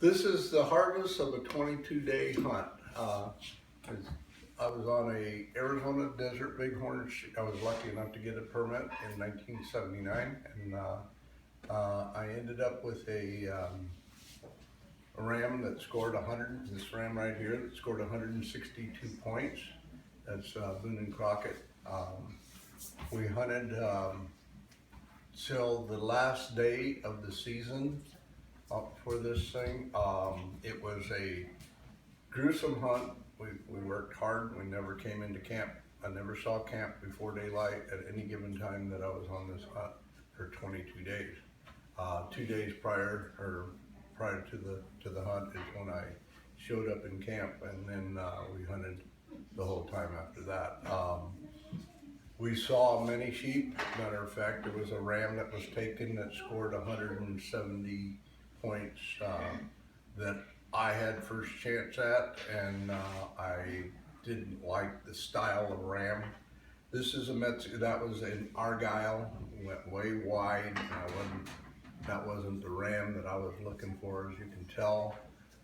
This is the harvest of a 22-day hunt. I was on a Arizona Desert Bighorn Sheep. I was lucky enough to get a permit in 1979, and I ended up with a ram that scored 100. This ram right here that scored 162 points. That's Boone Crockett. We hunted till the last day of the season for this thing. It was a gruesome hunt. We worked hard. We never came into camp. I never saw camp before daylight at any given time that I was on this hunt for 22 days. 2 days prior to the hunt is when I showed up in camp, and then we hunted the whole time after that. We saw many sheep. Matter of fact, there was a ram that was taken that scored 170 points that I had first chance at, and I didn't like the style of ram. This is that was in Argyle, went way wide. That wasn't the ram that I was looking for, as you can tell.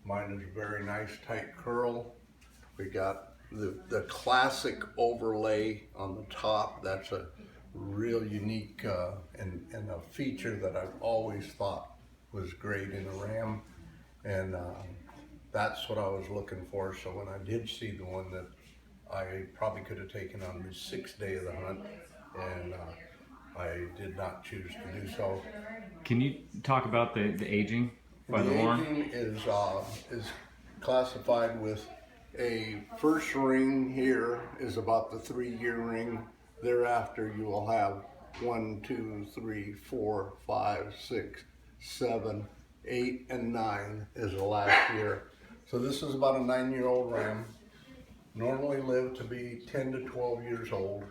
Mine is a very nice tight curl. We got the classic overlay on the top. That's a real unique and a feature that I've always thought was great in a ram, and that's what I was looking for. So when I did see the one that I probably could have taken on the 6th day of the hunt, and I did not choose to do so. Can you talk about the aging by the horn? Aging is classified with a first ring here is about the 3-year ring. Thereafter, you will have 1, 2, 3, 4, 5, 6, 7, 8, and 9 is the last year. So this is about a 9-year-old ram. Normally live to be 10 to 12 years old.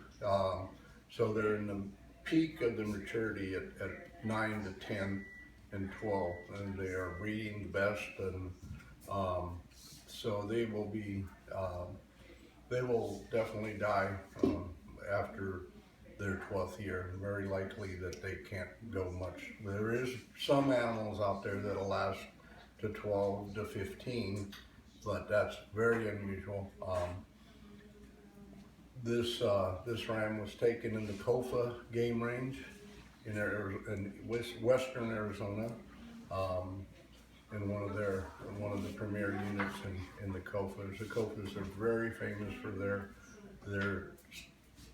So they're in the peak of the maturity at 9 to 10 and 12, and they are breeding the best, and so they will be they will definitely die after their 12th year. Very likely that they can't go much. There is some animals out there that'll last to 12 to 15, but that's very unusual. This ram was taken in the Kofa Game Range in western Arizona, in one of the premier units in the Kofas. The Kofas are very famous for their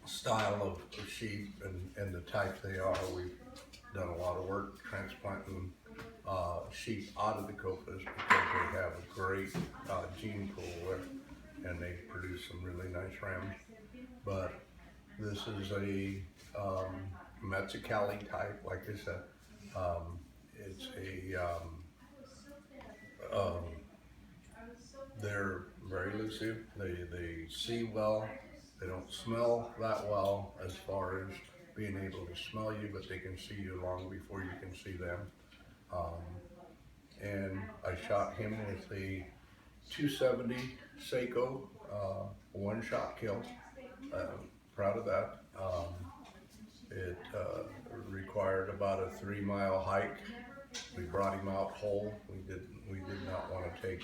style of sheep and the type they are. We've done a lot of work transplanting sheep out of the Kofas because they have a great gene pool and they produce some really nice rams. But this is a Mexicali type, like I said. It's they're very elusive. They see well. They don't smell that well as far as being able to smell you, but they can see you long before you can see them. And I shot him with a 270 Seiko, one-shot kill. Proud of that. It required about a 3-mile hike. We brought him out whole. We did not want to take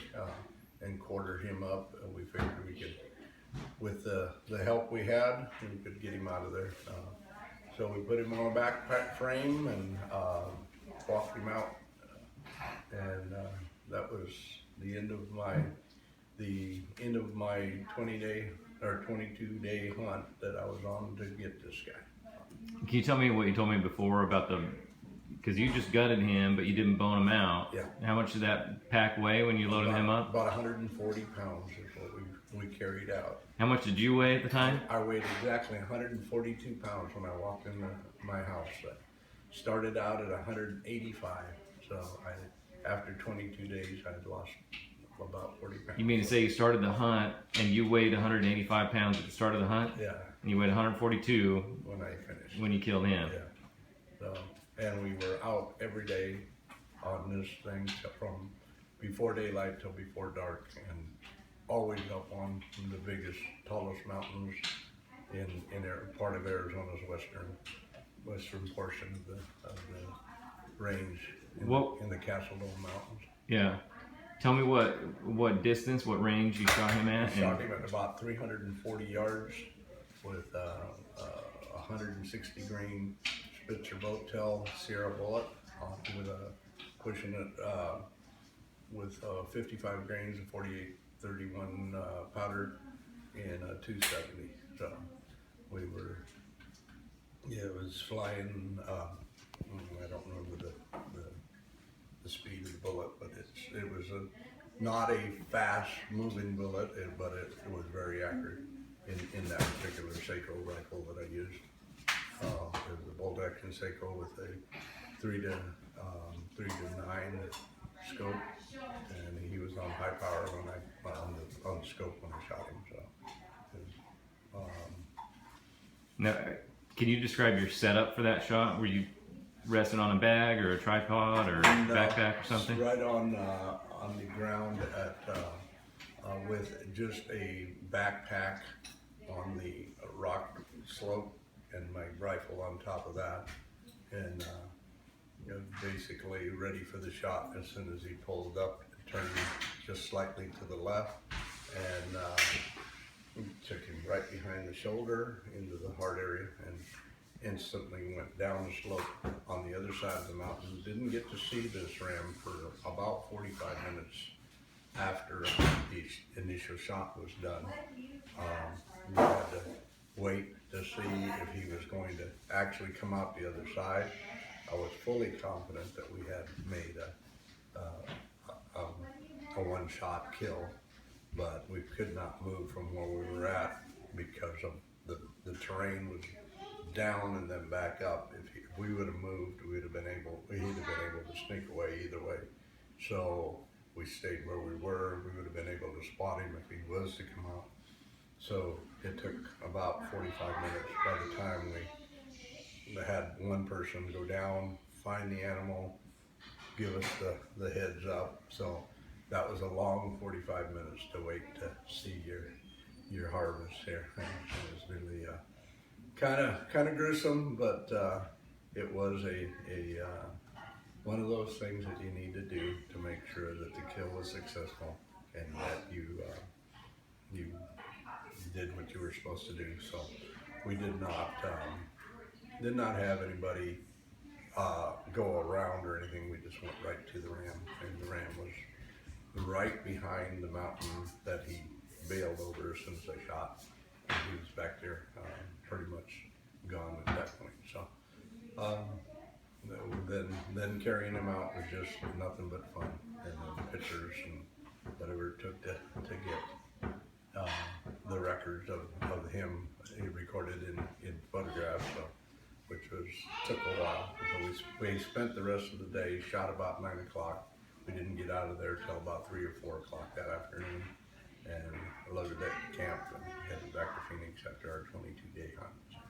and quarter him up. We figured we could, with the help we had, we could get him out of there. So we put him on a backpack frame and walked him out. And that was the end of my 20-day or 22-day hunt that I was on to get this guy. Can you tell me what you told me before about because you just gutted him, but you didn't bone him out. Yeah. How much did that pack weigh when you loaded him up? About 140 pounds is what we carried out. How much did you weigh at the time? I weighed exactly 142 pounds when I walked into my house. I started out at 185, so after 22 days I had lost about 40 pounds. You mean to say you started the hunt and you weighed 185 pounds at the start of the hunt? Yeah. And you weighed 142 when I finished. When you killed him? Yeah. So, and we were out every day on this thing from before daylight till before dark, and always up on the biggest, tallest mountains in part of Arizona's western portion of the range in the Castle Dome Mountains. Yeah. Tell me what distance, what range you shot him at. Shot him at about 340 yards with 160 grain Spitzer boat tail Sierra bullet with pushing it with 55 grains of 48-31 powder and 270. So we were, it was flying. I don't remember the speed of the bullet, but it was not a fast moving bullet, but it was very accurate in that particular Seiko rifle that I used. It was a bolt action Seiko with a 3 to 9 scope, and he was on high power on the scope when I shot him. So, it was, Now, can you describe your setup for that shot? Were you resting on a bag or a tripod or backpack or something? Right on the ground with just a backpack on the rock slope and my rifle on top of that, and basically ready for the shot as soon as he pulled up, turned just slightly to the left, and took him right behind the shoulder into the heart area, and instantly went down the slope on the other side of the mountain. Didn't get to see this ram for about 45 minutes after the initial shot was done. We had to wait to see if he was going to actually come out the other side. I was fully confident that we had made a one-shot kill, but we could not move from where we were at because of the terrain was down and then back up. If we would have moved, he'd have been able to sneak away either way. So we stayed where we were. We would have been able to spot him if he was to come out. So it took about 45 minutes by the time we had one person go down, find the animal, give us the heads up. So that was a long 45 minutes to wait to see your harvest here. It was really kind of gruesome, but it was a one of those things that you need to do to make sure that the kill was successful and that you did what you were supposed to do. So we did not have anybody go around or anything. We just went right to the ram, and the ram was right behind the mountain that he bailed over as soon as I shot. And he was back there pretty much gone at that point. So then carrying him out was just nothing but fun, and then pictures and whatever it took to get the records of him. He recorded in photographs, so, which took a while. So we spent the rest of the day, shot about 9 o'clock. We didn't get out of there till about 3 or 4 o'clock that afternoon, and loaded at camp and headed back to Phoenix after our 22-day hunt.